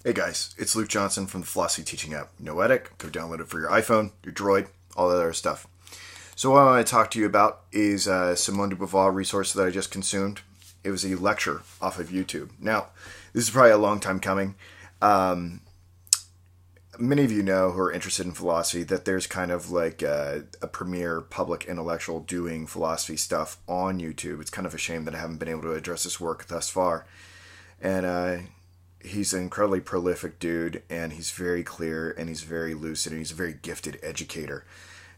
Hey guys, it's Luke Johnson from the philosophy teaching app Noetic. Go download it for your iPhone, your Droid, all that other stuff. So what I want to talk to you about is a Simone de Beauvoir resource that I just consumed. It was a lecture off of YouTube. Now, this is probably a long time coming. Many of you know who are interested in philosophy that there's kind of like a premier public intellectual doing philosophy stuff on YouTube. It's kind of a shame that I haven't been able to address this work thus far. And he's an incredibly prolific dude, and he's very clear, and he's very lucid, and he's a very gifted educator.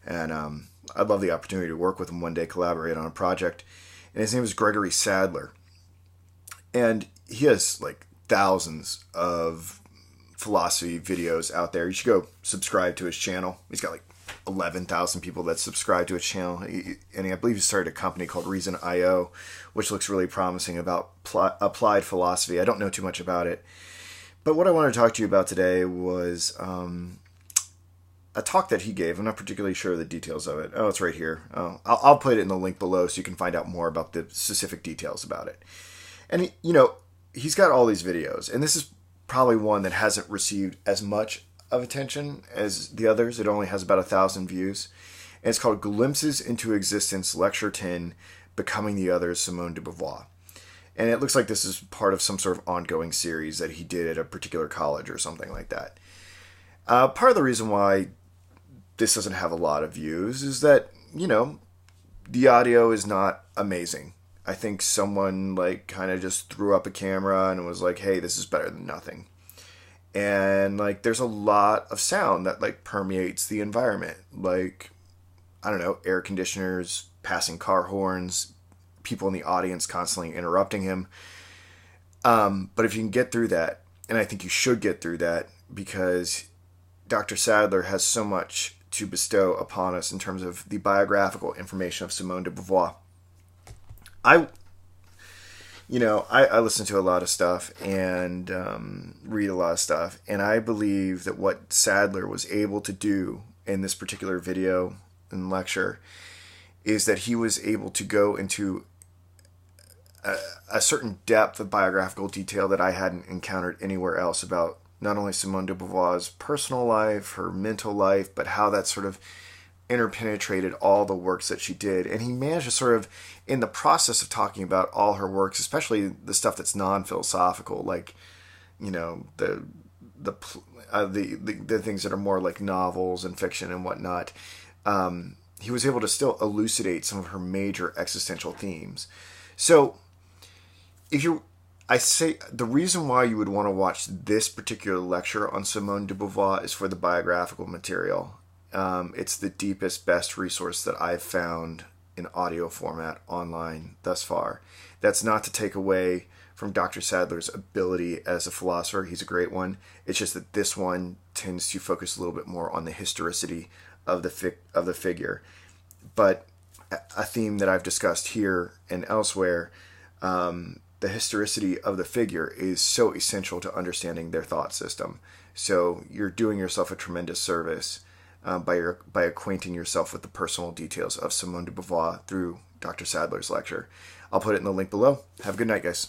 And I'd love the opportunity to work with him one day, collaborate on a project. And his name is Gregory Sadler. And he has like thousands of philosophy videos out there. You should go subscribe to his channel. He's got like 11,000 people that subscribe to his channel. And I believe he started a company called Reason.io, which looks really promising about applied philosophy. I don't know too much about it. But what I wanted to talk to you about today was a talk that he gave. I'm not particularly sure of the details of it. Oh, it's right here. Oh, I'll put it in the link below so you can find out more about the specific details about it. And, he's got all these videos. And this is probably one that hasn't received as much of attention as the others. It only has about 1,000 views. And it's called Glimpses into Existence, Lecture 10, Becoming the Others, Simone de Beauvoir. And it looks like this is part of some sort of ongoing series that he did at a particular college or something like that. Part of the reason why this doesn't have a lot of views is that, the audio is not amazing. I think someone kind of just threw up a camera and was like, hey, this is better than nothing. And there's a lot of sound that permeates the environment. I don't know, air conditioners, passing car horns, people in the audience constantly interrupting him. But if you can get through that, and I think you should get through that, because Dr. Sadler has so much to bestow upon us in terms of the biographical information of Simone de Beauvoir. I listen to a lot of stuff and read a lot of stuff, and I believe that what Sadler was able to do in this particular video and lecture is that he was able to go into a certain depth of biographical detail that I hadn't encountered anywhere else about not only Simone de Beauvoir's personal life, her mental life, but how that sort of interpenetrated all the works that she did. And he managed to sort of, in the process of talking about all her works, especially the stuff that's non-philosophical, the things that are more like novels and fiction and whatnot, he was able to still elucidate some of her major existential themes. So I say the reason why you would want to watch this particular lecture on Simone de Beauvoir is for the biographical material. It's the deepest, best resource that I've found in audio format online thus far. That's not to take away from Dr. Sadler's ability as a philosopher. He's a great one. It's just that this one tends to focus a little bit more on the historicity of the figure. But a theme that I've discussed here and elsewhere, the historicity of the figure is so essential to understanding their thought system. So you're doing yourself a tremendous service by acquainting yourself with the personal details of Simone de Beauvoir through Dr. Sadler's lecture. I'll put it in the link below. Have a good night, guys.